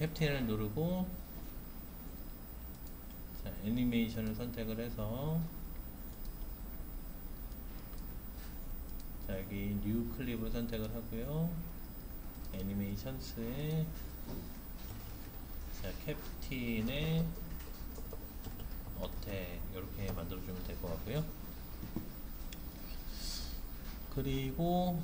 캡틴을 누르고 자, 애니메이션을 선택을 해서 자, 여기 뉴 클립을 선택을 하고요. 애니메이션스에 자, 캡틴의 어택 이렇게 만들어주면 될 것 같고요. 그리고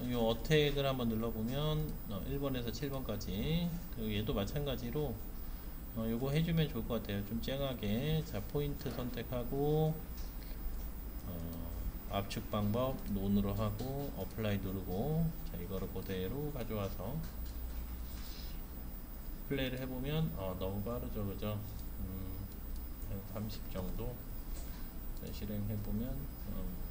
이 어택을 한번 눌러보면 1번에서 7번까지 그리고 얘도 마찬가지로 요거 해주면 좋을 것 같아요. 좀 쨍하게. 자, 포인트 선택하고 압축 방법 논으로 하고 어플라이 누르고 자, 이거를 그대로 가져와서 플레이를 해보면 너무 빠르죠, 그죠? 한 30 정도 실행해보면 한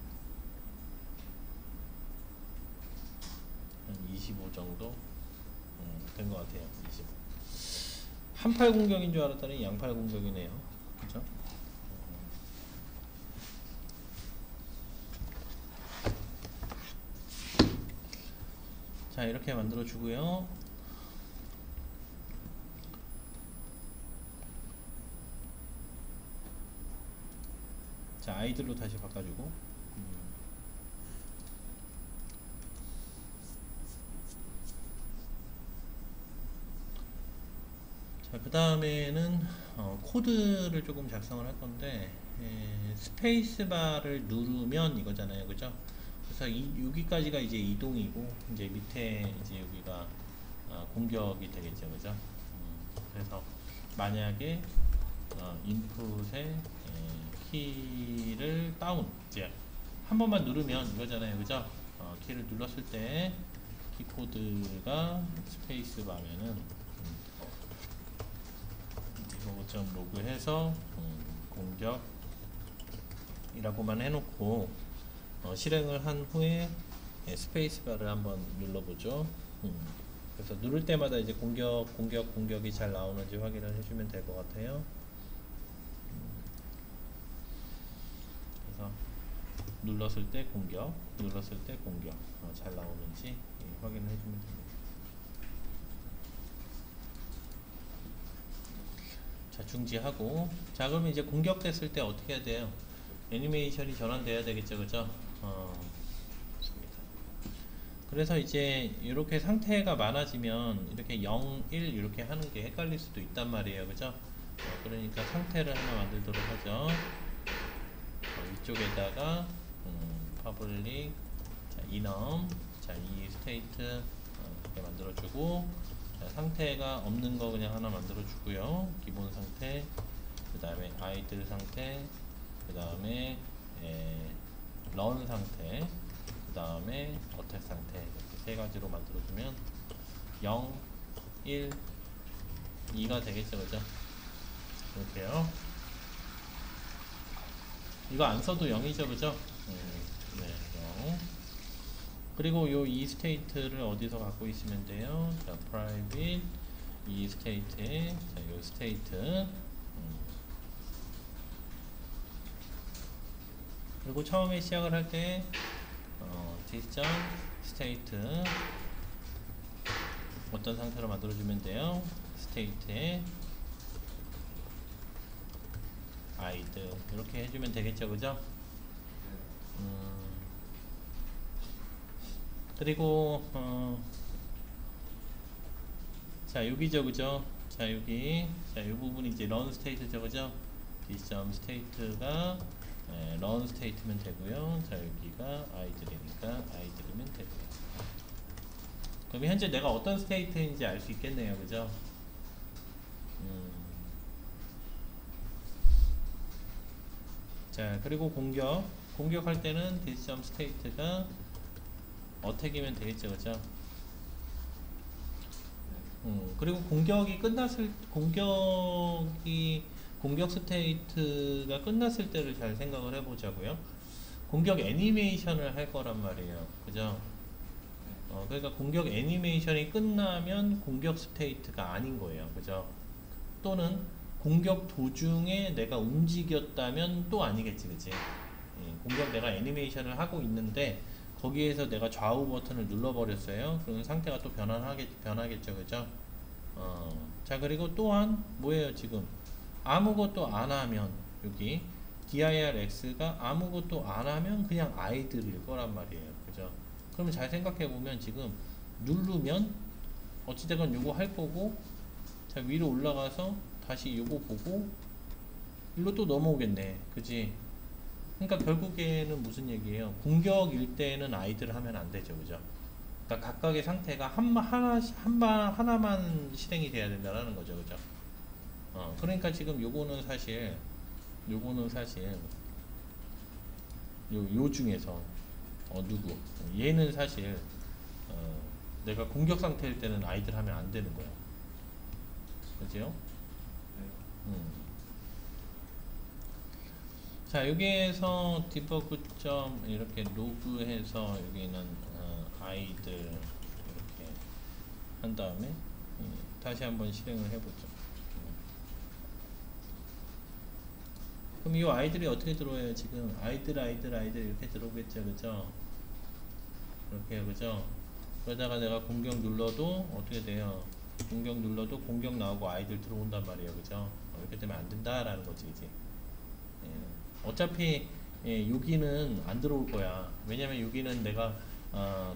25 정도 된 것 같아요. 25. 한팔 공격인 줄 알았더니 양팔 공격이네요. 그죠? 자, 이렇게 만들어 주고요. 자, 아이들로 다시 바꿔주고 자, 그 다음에는 코드를 조금 작성을 할 건데 스페이스바를 누르면 이거잖아요, 그죠? 그래서 여기까지가 이제 이동이고 이제 밑에 이제 여기가 공격이 되겠죠, 그죠? 그래서 만약에 인풋에 키를 다운 이제 한 번만 누르면 이거잖아요, 그죠? 키를 눌렀을 때 키코드가 스페이스바면은 로고점 로그해서 공격이라고만 해놓고 실행을 한 후에 스페이스바를 한번 눌러보죠. 그래서 누를 때마다 이제 공격이 잘 나오는지 확인을 해주면 될 것 같아요. 그래서 눌렀을 때 공격, 눌렀을 때 공격 잘 나오는지 확인을 해주면 됩니다. 자, 중지하고 자, 그러면 이제 공격됐을 때 어떻게 해야 돼요? 애니메이션이 전환돼야 되겠죠, 그죠? 그래서 이제 이렇게 상태가 많아지면 이렇게 0, 1 이렇게 하는 게 헷갈릴 수도 있단 말이에요, 그죠? 그러니까 상태를 하나 만들도록 하죠. 이쪽에다가 public 자, enum 자, 이 스테이트 이렇게 만들어주고 자, 상태가 없는 거 그냥 하나 만들어주고요. 기본 상태, 그 다음에 아이들 상태, 그 다음에 run 상태, 그 다음에 어택 상태 이렇게 세 가지로 만들어주면 0, 1, 2가 되겠죠, 그죠? 이렇게요. 이거 안 써도 0이죠, 그죠? 네, 0. 그리고 요 이 스테이트를 어디서 갖고 있으면 돼요? 자, private 이 스테이트에 자, 요 스테이트 그리고 처음에 시작을 할 때 디스전 스테이트 어떤 상태로 만들어주면 돼요? 스테이트에 아이들 이렇게 해주면 되겠죠, 그죠? 그리고 자, 여기죠, 그죠? 자, 여기 자, 이 부분이 이제 run state죠, 그죠? 디스점 스테이트가 run state면 되고요. 자, 여기가 아이들이니까 아이들이면 되고요. 그럼 현재 내가 어떤 스테이트인지 알 수 있겠네요, 그죠? 자, 그리고 공격할 때는 디스점 스테이트가 어택이면 되겠죠, 그죠? 그리고 공격 스테이트가 끝났을 때를 잘 생각을 해보자고요. 공격 애니메이션을 할 거란 말이에요, 그죠? 그러니까 공격 애니메이션이 끝나면 공격 스테이트가 아닌 거예요, 그죠? 또는 공격 도중에 내가 움직였다면 또 아니겠지, 그치? 공격 내가 애니메이션을 하고 있는데 거기에서 내가 좌우 버튼을 눌러버렸어요. 그러면 상태가 또 변하겠죠, 그죠? 자, 그리고 또한 뭐예요? 지금 아무것도 안 하면 여기 dirx가 아무것도 안 하면 그냥 아이들일 거란 말이에요. 그죠? 그러면 잘 생각해 보면 지금 누르면 어찌되건 요거 할 거고, 자, 위로 올라가서 다시 요거 보고 일로 또 넘어오겠네. 그지? 그러니까 결국에는 무슨 얘기예요? 공격일 때는 아이들을 하면 안 되죠. 그죠? 그러니까 각각의 상태가 하나만 실행이 돼야 된다는 거죠. 그죠? 그러니까 지금 요거는 사실 요 중에서 누구 얘는 사실 내가 공격 상태일 때는 아이들 하면 안 되는 거야. 그죠? 음. 자, 여기에서 디버그 점 이렇게 로그해서 여기는 아이들 이렇게 한 다음에 다시 한번 실행을 해보죠. 그럼 이 아이들이 어떻게 들어와요? 지금 아이들 이렇게 들어오겠죠. 그죠? 이렇게, 그죠? 그러다가 내가 공격 눌러도 어떻게 돼요? 공격 눌러도 공격 나오고 아이들 들어온단 말이에요. 그죠? 이렇게 되면 안 된다라는 거지, 이제. 어차피 여기는 안 들어올 거야. 왜냐면 여기는 내가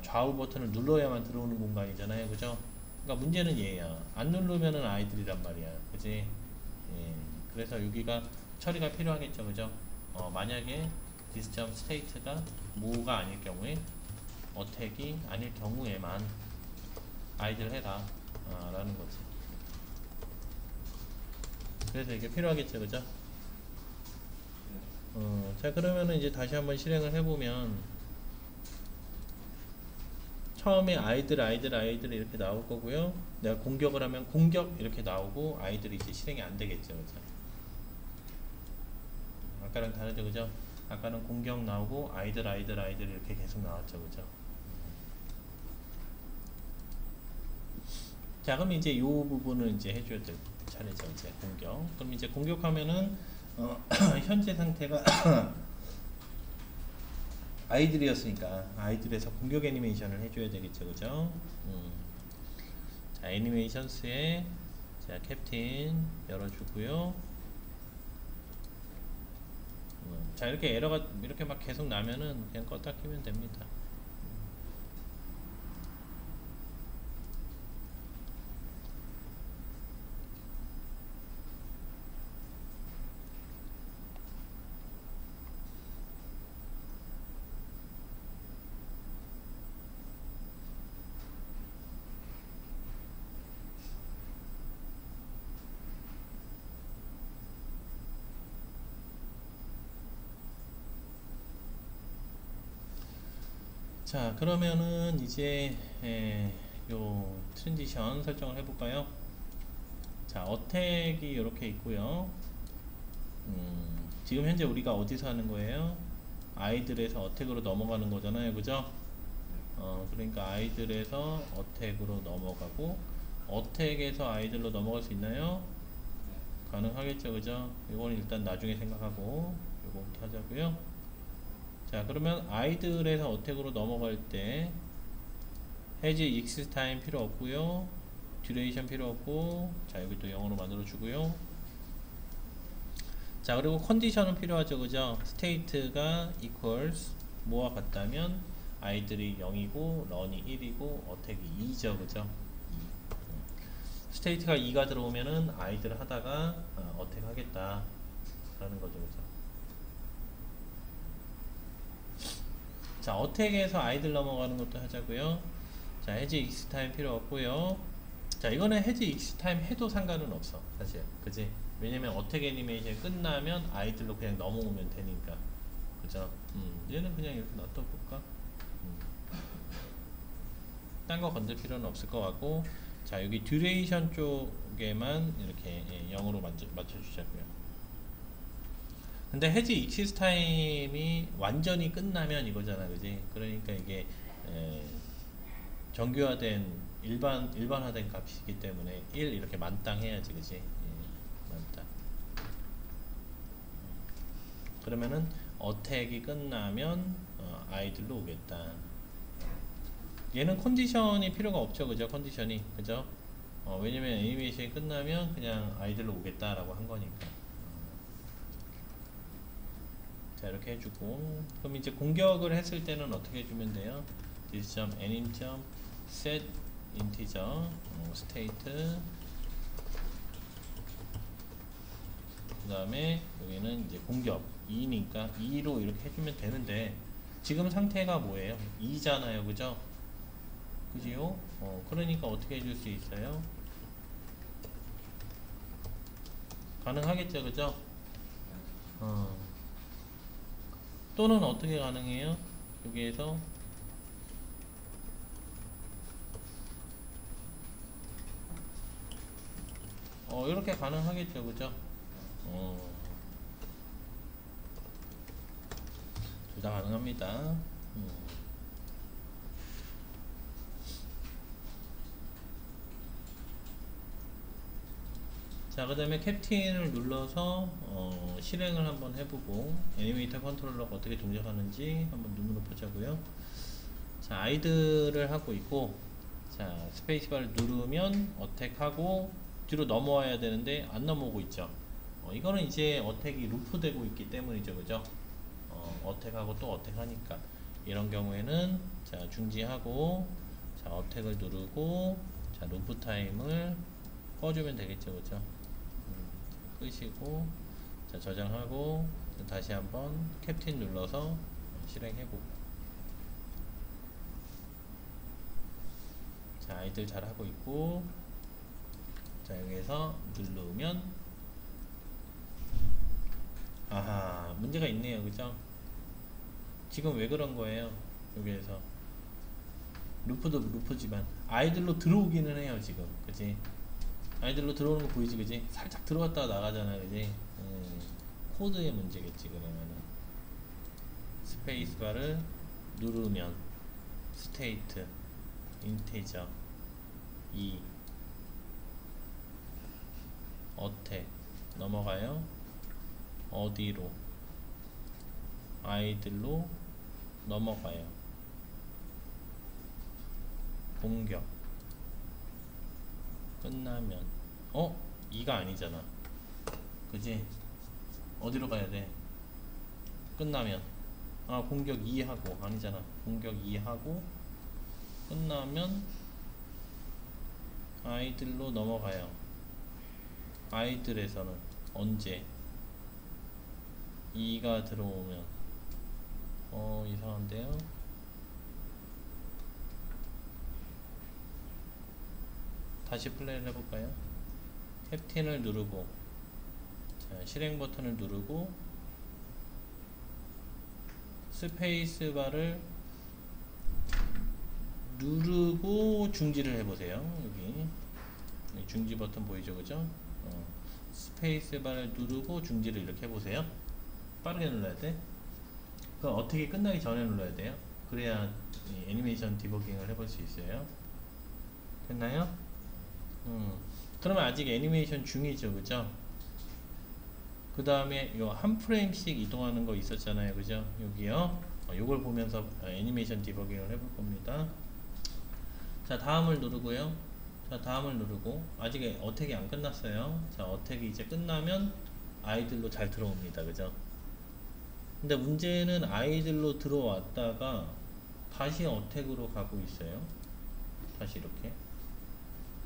좌우 버튼을 눌러야만 들어오는 공간이잖아요. 그죠? 그러니까 문제는 얘야. 안 누르면은 아이들이란 말이야. 그지? 그래서 여기가 처리가 필요하겠죠. 그죠? 만약에 디스점 스테이트가 뭐가 아닐 경우에 어택이 아닐 경우에만 아이들 해라 라는 거지. 그래서 이게 필요하겠죠. 그죠? 자, 그러면은 이제 다시 한번 실행을 해보면 처음에 아이들 이렇게 나올 거고요. 내가 공격을 하면 공격 이렇게 나오고 아이들이 이제 실행이 안 되겠죠. 그죠? 아까랑 다르죠. 그죠? 아까는 공격 나오고 아이들 이렇게 계속 나왔죠. 그죠? 자, 그럼 이제 이 부분을 이제 해줘야 될 차례죠. 이제 공격. 그럼 이제 공격하면은 현재 상태가 아이들이었으니까 아이들에서 공격 애니메이션을 해줘야 되겠죠. 그죠? 자, 애니메이션스에 자, 캡틴 열어주고요. 자, 이렇게 에러가 이렇게 막 계속 나면은 그냥 껐다 키면 됩니다. 자, 그러면은 이제 요 트랜지션 설정을 해볼까요? 자, 어택이 이렇게 있고요. 지금 현재 우리가 어디서 하는 거예요? 아이들에서 어택으로 넘어가는 거잖아요. 그죠? 그러니까 아이들에서 어택으로 넘어가고 어택에서 아이들로 넘어갈 수 있나요? 가능하겠죠. 그죠? 이건 일단 나중에 생각하고 이거부터 하자고요. 자, 그러면 아이들에서 어택으로 넘어갈 때 has x time 필요 없고요. duration 필요 없고, 자, 여기 또 영어로 만들어 주고요. 자, 그리고 컨디션은 필요하죠. 그죠? state가 equals 뭐와 같다면 아이들이 0이고 런이 1이고 어택이 2죠. 그죠? 스테이트가 2가 들어오면은 아이들 하다가 어택 하겠다 라는 거죠. 그죠? 자, 어택에서 아이들 넘어가는 것도 하자고요. 자, has x time 필요 없고요. 자, 이거는 has x time 해도 상관은 없어. 사실. 그지? 왜냐면 어택 애니메이션 끝나면 아이들로 그냥 넘어오면 되니까. 그죠? 얘는 그냥 이렇게 놔둬볼까? 딴 거 건들 필요는 없을 것 같고, 자, 여기 듀레이션 쪽에만 이렇게 0으로 맞춰주자고요. 근데 해지 익시스 타임이 완전히 끝나면 이거잖아. 그지? 그러니까 이게 정규화된 일반화된 값이기 때문에 1 이렇게 만땅 해야지. 그지? 만땅. 그러면은 어택이 끝나면 아이들로 오겠다. 얘는 컨디션이 필요가 없죠. 그죠? 컨디션이. 그죠? 왜냐면 애니메이션이 끝나면 그냥 아이들로 오겠다라고 한 거니까. 자, 이렇게 해주고, 그럼 이제 공격을 했을 때는 어떻게 해주면 돼요? this.anim.set integer state, 그 다음에 여기는 이제 공격 2니까 2로 이렇게 해주면 되는데, 지금 상태가 뭐예요? 2잖아요, 그죠? 그지요? 그러니까 어떻게 해줄 수 있어요? 가능하겠죠, 그죠? 또는 어떻게 가능해요? 여기에서 이렇게 가능하겠죠, 그죠? 둘 다 가능합니다. 자, 그 다음에 캡틴을 눌러서 실행을 한번 해보고, 애니메이터 컨트롤러가 어떻게 동작하는지 한번 눈으로 보자고요. 자, 아이들을 하고 있고, 자, 스페이스바를 누르면 어택하고 뒤로 넘어와야 되는데 안 넘어오고 있죠. 이거는 이제 어택이 루프되고 있기 때문이죠, 그죠? 어택하고 또 어택하니까, 이런 경우에는 자, 중지하고, 자, 어택을 누르고, 자, 루프 타임을 꺼주면 되겠죠, 그죠? 끄시고, 자, 저장하고 다시 한번 캡틴 눌러서 실행해보고. 자, 아이들 잘하고 있고, 자, 여기에서 누르면 아하, 문제가 있네요, 그죠? 지금 왜 그런 거예요? 여기에서 루프도 루프지만 아이들로 들어오기는 해요, 지금, 그지? 아이들로 들어오는 거 보이지, 그지? 살짝 들어갔다가 나가잖아, 그지? 코드의 문제겠지. 그러면은 스페이스바를 누르면 스테이트 인티저 2 어택 넘어가요. 어디로? 아이들로 넘어가요. 공격 끝나면 2가 아니잖아, 그지? 어디로 가야 돼? 끝나면 공격 2 하고, 아니잖아, 공격 2 하고 끝나면 아이들로 넘어가요. 아이들에서는 언제? 2가 들어오면 이상한데요? 다시 플레이를 해볼까요? 캡틴을 누르고, 자, 실행 버튼을 누르고 스페이스바를 누르고 중지를 해보세요. 여기 중지 버튼 보이죠, 그죠? 스페이스바를 누르고 중지를 이렇게 해보세요. 빠르게 눌러야 돼. 그럼 어떻게 끝나기 전에 눌러야 돼요. 그래야 애니메이션 디버깅을 해볼 수 있어요. 됐나요? 그러면 아직 애니메이션 중이죠, 그죠? 그 다음에 요 한 프레임씩 이동하는 거 있었잖아요, 그죠? 여기요. 요걸 보면서 애니메이션 디버깅을 해볼 겁니다. 자, 다음을 누르고요. 자, 다음을 누르고, 아직 어택이 안 끝났어요. 자, 어택이 이제 끝나면 아이들로 잘 들어옵니다, 그죠? 근데 문제는 아이들로 들어왔다가 다시 어택으로 가고 있어요. 다시 이렇게.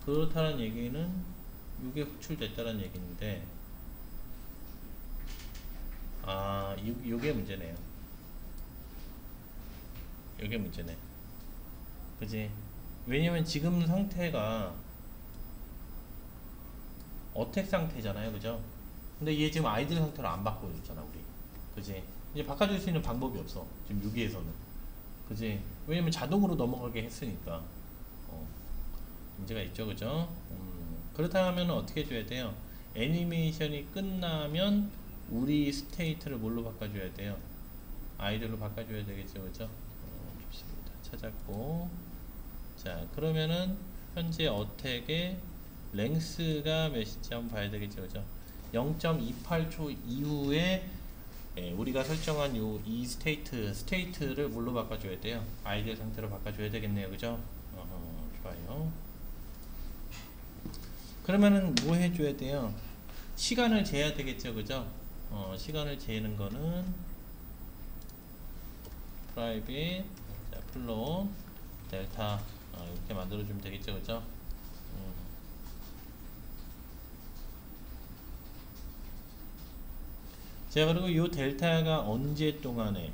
그렇다는 얘기는 이게 호출됐다는 얘기인데, 요게 문제네요. 요게 문제네, 그지? 왜냐면 지금 상태가 어택 상태잖아요, 그죠? 근데 얘 지금 아이들 상태로 안 바꿔줬잖아, 우리, 그지? 이제 바꿔줄 수 있는 방법이 없어, 지금 여기에서는, 그지? 왜냐면 자동으로 넘어가게 했으니까. 문제가 있죠, 그죠? 그렇다면 어떻게 해줘야 돼요? 애니메이션이 끝나면 우리 스테이트를 뭘로 바꿔줘야 돼요? 아이들로 바꿔줘야 되겠죠, 그죠? 좋습니다. 찾았고, 자, 그러면은 현재 어택의 랭스가 몇인지 한번 봐야 되겠죠, 그죠? 0.28초 이후에 우리가 설정한 이 스테이트를 뭘로 바꿔줘야 돼요? 아이들 상태로 바꿔줘야 되겠네요, 그죠? 좋아요. 그러면은 뭐 해줘야 돼요? 시간을 재야 되겠죠, 그죠? 시간을 재는 거는 private 자, 플롯 델타 이렇게 만들어주면 되겠죠, 그죠? 음. 자, 그리고 이 델타가 언제 동안에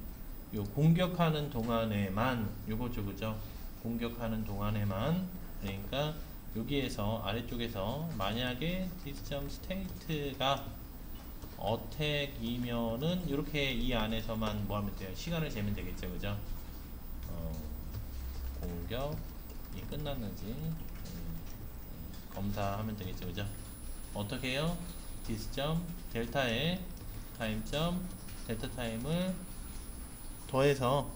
요 공격하는 동안에만 요거죠, 그죠? 공격하는 동안에만 그러니까 여기에서 아래쪽에서 만약에 this.state가 어택이면은 이렇게 이 안에서만 뭐 하면 돼요? 시간을 재면 되겠죠, 그죠? 공격이 끝났는지 검사하면 되겠죠, 그죠? 어떻게 해요? this. 델타에 타임. 델타 타임을 더해서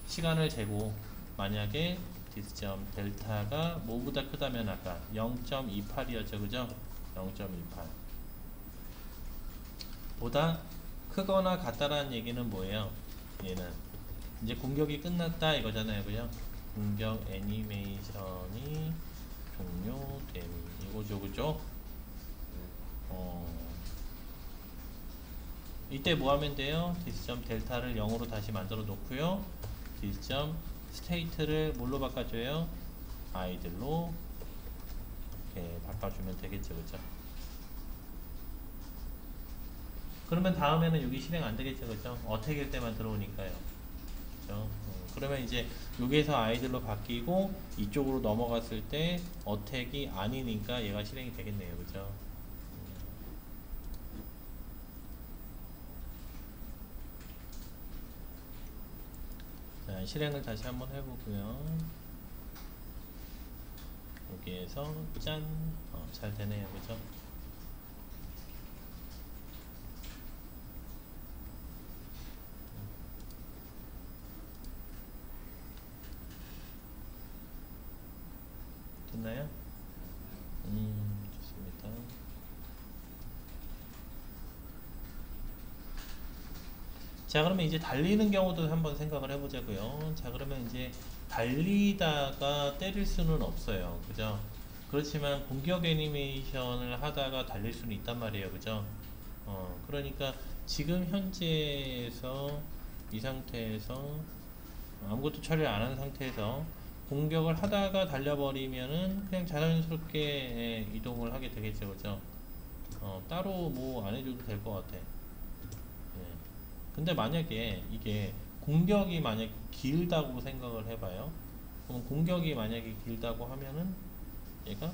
시간을 재고 만약에 this. 델타가 뭐보다 크다면 아까 0.28이었죠, 그죠? 0.28 보다 크거나 같다라는 얘기는 뭐예요? 얘는 이제 공격이 끝났다 이거잖아요, 그죠? 공격 애니메이션이 종료됨 이거죠, 그죠? 이때 뭐 하면 돼요? this. 델타를 0으로 다시 만들어 놓고요. this. state를 뭘로 바꿔줘요? idle로 이렇게 바꿔주면 되겠죠, 그죠? 그러면 다음에는 여기 실행 안 되겠죠, 그죠? 어택일 때만 들어오니까요, 그죠? 그러면 이제 여기에서 아이들로 바뀌고 이쪽으로 넘어갔을 때 어택이 아니니까 얘가 실행이 되겠네요, 그죠? 자, 실행을 다시 한번 해보고요. 여기에서 짠! 잘 되네요, 그죠? 됐나요? 좋습니다. 자, 그러면 이제 달리는 경우도 한번 생각을 해보자고요. 자, 그러면 이제 달리다가 때릴 수는 없어요, 그죠? 그렇지만 공격 애니메이션을 하다가 달릴 수는 있단 말이에요, 그죠? 그러니까 지금 현재에서 이 상태에서 아무것도 처리를 안 한 상태에서 공격을 하다가 달려버리면은 그냥 자연스럽게 이동을 하게 되겠죠, 그죠? 따로 뭐 안 해줘도 될 것 같아. 근데 만약에 이게 공격이 만약 길다고 생각을 해봐요. 그럼 공격이 만약에 길다고 하면은 얘가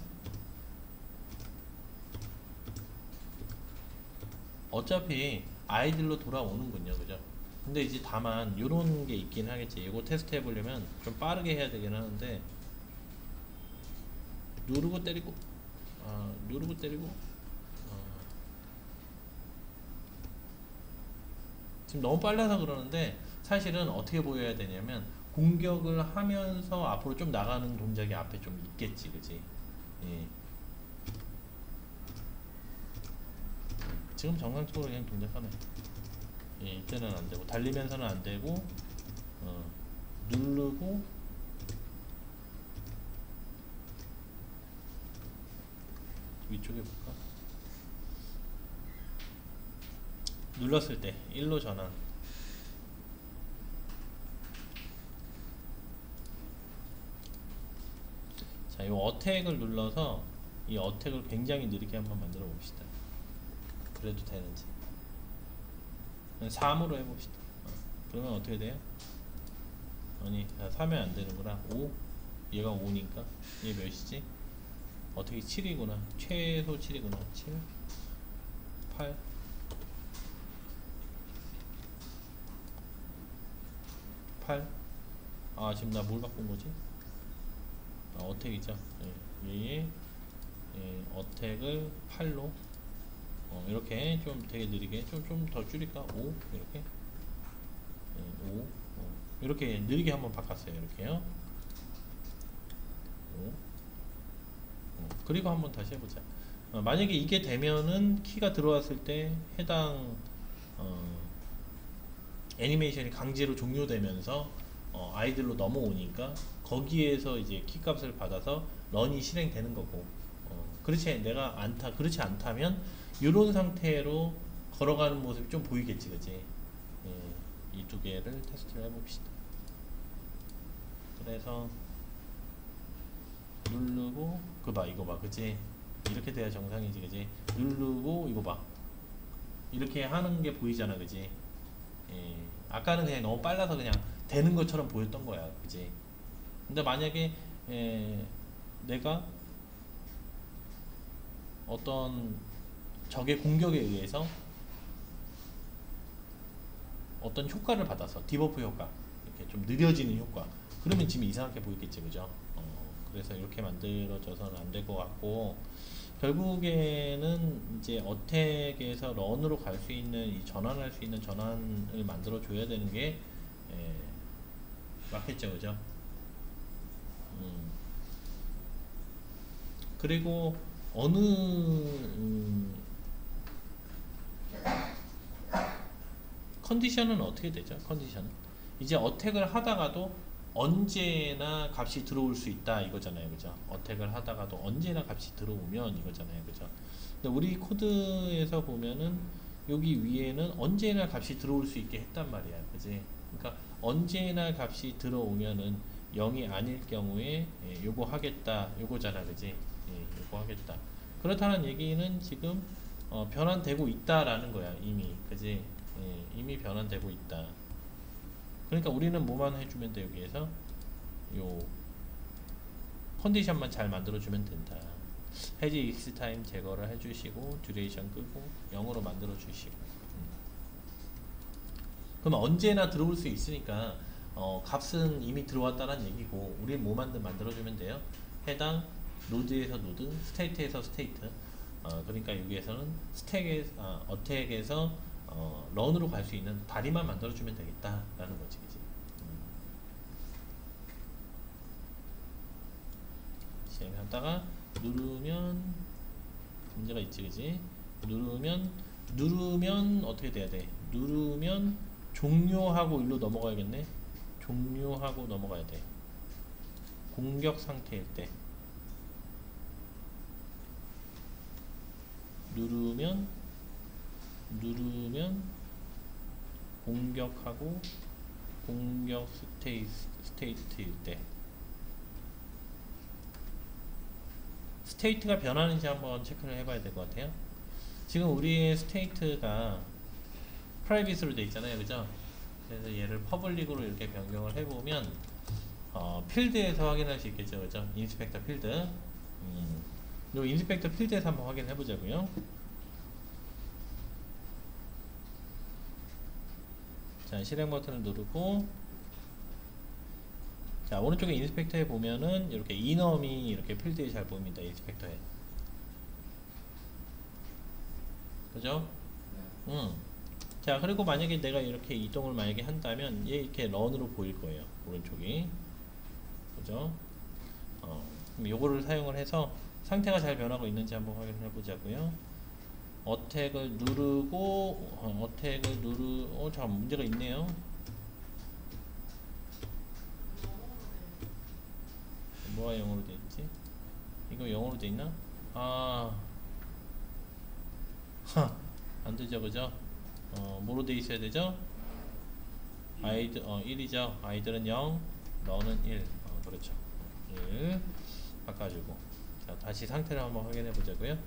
어차피 아이들로 돌아오는군요, 그죠? 근데 이제 다만 요런 게 있긴 하겠지. 이거 테스트 해보려면 좀 빠르게 해야 되긴 하는데 누르고 때리고 누르고 때리고 지금 너무 빨라서 그러는데 사실은 어떻게 보여야 되냐면 공격을 하면서 앞으로 좀 나가는 동작이 앞에 좀 있겠지, 그지? 예. 지금 정상적으로 그냥 동작하네. 예, 이때는 안 되고 달리면서는 안 되고 누르고 위쪽에 볼까? 눌렀을 때 1로 전환. 자, 이 어택을 눌러서 이 어택을 굉장히 느리게 한번 만들어 봅시다. 그래도 되는지 3으로 해봅시다. 그러면 어떻게 돼요? 아니 3이 안 되는구나. 5 얘가 5니까 얘 몇이지? 어떻게 7이구나. 최소 7이구나. 7 8 8 지금 나 뭘 바꾼 거지? 어택이죠. 얘의 어택을 8로 이렇게 좀 되게 느리게 좀 더 줄일까? 5 이렇게 5 이렇게 느리게 한번 바꿨어요. 이렇게요. 5 그리고 한번 다시 해보자. 만약에 이게 되면은 키가 들어왔을 때 해당 애니메이션이 강제로 종료되면서 아이들로 넘어오니까 거기에서 이제 키값을 받아서 런이 실행되는 거고 그렇지 내가 안타 그렇지 않다면 이런 상태로 걸어가는 모습이 좀 보이겠지, 그지? 예, 이 두 개를 테스트를 해봅시다. 그래서 누르고 그봐 이거 봐, 그지? 이렇게 돼야 정상이지, 그지? 누르고 이거 봐, 이렇게 하는 게 보이잖아, 그지? 예, 아까는 그냥 너무 빨라서 그냥 되는 것처럼 보였던 거야, 그지? 근데 만약에 내가 어떤 적의 공격에 의해서 어떤 효과를 받아서 디버프 효과, 이렇게 좀 느려지는 효과, 그러면 지금 이상하게 보이겠지, 그죠? 그래서 이렇게 만들어져서는 안 될 것 같고, 결국에는 이제 어택에서 런으로 갈 수 있는 이 전환할 수 있는 전환을 만들어 줘야 되는 게 맞겠죠, 그죠? 그리고 어느 컨디션은 어떻게 되죠? 컨디션은 이제 어택을 하다가도 언제나 값이 들어올 수 있다 이거잖아요, 그죠? 어택을 하다가도 언제나 값이 들어오면 이거잖아요, 그죠? 근데 우리 코드에서 보면은 여기 위에는 언제나 값이 들어올 수 있게 했단 말이야, 그지? 그러니까 언제나 값이 들어오면은 0이 아닐 경우에 요거 하겠다 요거잖아, 그지? 요거 하겠다. 그렇다는 얘기는 지금 변환되고 있다라는 거야, 이미, 그지? 이미 변환되고 있다. 그러니까 우리는 뭐만 해주면 돼, 여기에서 요 컨디션만 잘 만들어주면 된다. 해지 익스 타임 제거를 해주시고 듀레이션 끄고 0으로 만들어 주시고. 그럼 언제나 들어올 수 있으니까 값은 이미 들어왔다는 얘기고, 우리 뭐만 만들어주면 돼요. 해당 노드에서 노드, 스테이트에서 스테이트. 그러니까 여기에서는 어택에서 런으로 갈 수 있는 다리만 만들어주면 되겠다라는 거지, 그지? 실행하다가 누르면 문제가 있지, 그지? 누르면 어떻게 돼야 돼? 누르면 종료하고 일로 넘어가야겠네. 종료하고 넘어가야 돼. 공격 상태일 때 누르면 공격하고 공격 스테이트일 때, 스테이트가 변하는지 한번 체크를 해봐야 될 것 같아요. 지금 우리의 스테이트가 프라이빗으로 되어 있잖아요, 그죠? 그래서 얘를 퍼블릭으로 이렇게 변경을 해보면 필드에서 확인할 수 있겠죠, 그죠? 인스펙터 필드. 요 인스펙터 필드에서 한번 확인해 보자고요. 자, 실행 버튼을 누르고, 자, 오른쪽에 인스펙터에 보면은 이렇게 이넘이 이렇게 필드에 잘 보입니다, 인스펙터에. 그죠? 자, 그리고 만약에 내가 이렇게 이동을 만약에 한다면 얘 이렇게 런으로 보일 거예요, 오른쪽이. 그죠? 그럼 요거를 사용을 해서 상태가 잘 변하고 있는지 한번 확인해 보자고요. 어택을 누르고 잠깐 문제가 있네요. 뭐가 0으로 돼 있지? 이거 0으로 돼 있나? 안 되죠, 그죠? 뭐로 돼 있어야 되죠? 아이들 1이죠. 아이들은 0, 너는 1. 그렇죠. 1 바꿔주고. 자, 다시 상태를 한번 확인해 보자고요.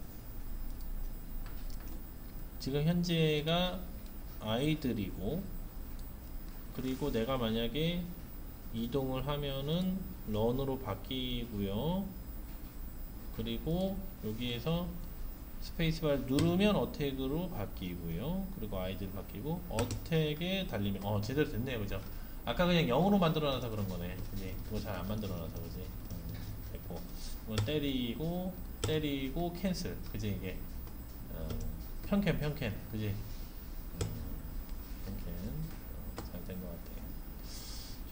지금 현재가 아이들이고, 그리고 내가 만약에 이동을 하면은 런으로 바뀌고요. 그리고 여기에서 스페이스바를 누르면 어택으로 바뀌고요. 그리고 아이들 바뀌고 어택에 달리면 제대로 됐네요, 그죠? 아까 그냥 0으로 만들어놔서 그런 거네, 그지? 그거 잘 안 만들어놔서, 그지? 됐고, 이건 때리고 캔슬, 그지? 이게 편캔, 그지? 편캔 잘 된 것 같아요.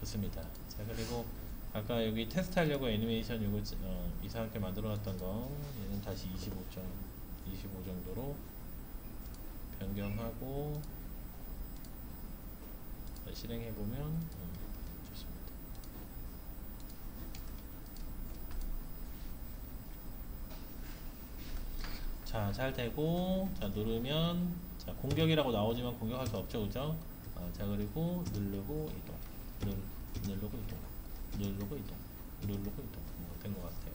좋습니다. 자, 그리고 아까 여기 테스트 하려고 애니메이션 요거 이상하게 만들어놨던 거, 얘는 다시 25 정도로 변경하고 실행해보면 좋습니다. 자, 잘 되고, 자, 누르면, 자, 공격이라고 나오지만 공격할 수 없죠, 그죠? 자, 그리고 누르고 이동, 누르고 이동, 누르고 이동, 누르고 이동. 된 것 같아요.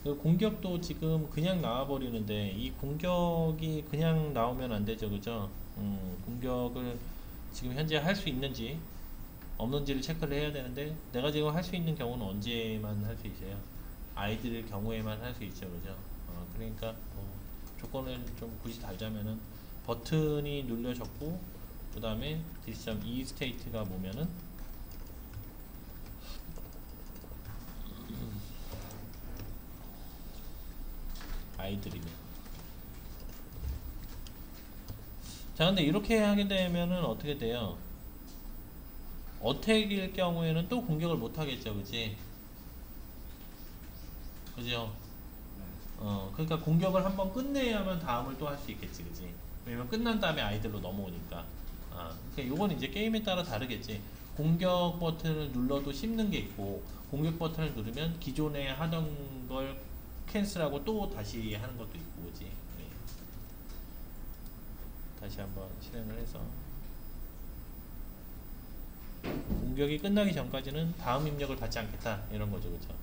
그 공격도 지금 그냥 나와버리는데, 이 공격이 그냥 나오면 안 되죠, 그죠? 공격을 지금 현재 할 수 있는지, 없는지를 체크를 해야 되는데, 내가 지금 할 수 있는 경우는 언제만 할 수 있어요? 아이들 경우에만 할 수 있죠, 그죠? 그러니까 조건을 좀 굳이 달자면은 버튼이 눌려졌고, 그 다음에 this.e state가 뭐면은 아이들이면. 자, 근데 이렇게 하게 되면은 어떻게 돼요? 어택일 경우에는 또 공격을 못 하겠죠, 그지? 그죠? 그러니까 공격을 한번 끝내야만 다음을 또 할 수 있겠지, 그지? 왜냐면 끝난 다음에 아이들로 넘어오니까. 그러니까 요건 이제 게임에 따라 다르겠지. 공격 버튼을 눌러도 씹는 게 있고, 공격 버튼을 누르면 기존에 하던 걸 캔슬하고 또 다시 하는 것도 있고, 그지? 네. 다시 한번 실행을 해서. 공격이 끝나기 전까지는 다음 입력을 받지 않겠다, 이런 거죠, 그죠?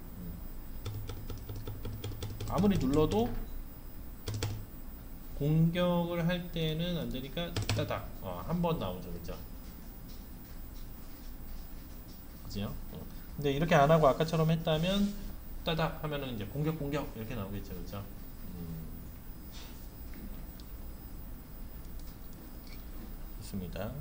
아무리 눌러도 공격을 할 때는 안 되니까 따닥 한 번 나오죠, 그죠? 그죠? 근데 이렇게 안 하고 아까처럼 했다면 따닥 하면은 이제 공격 이렇게 나오겠죠, 그죠? 좋습니다.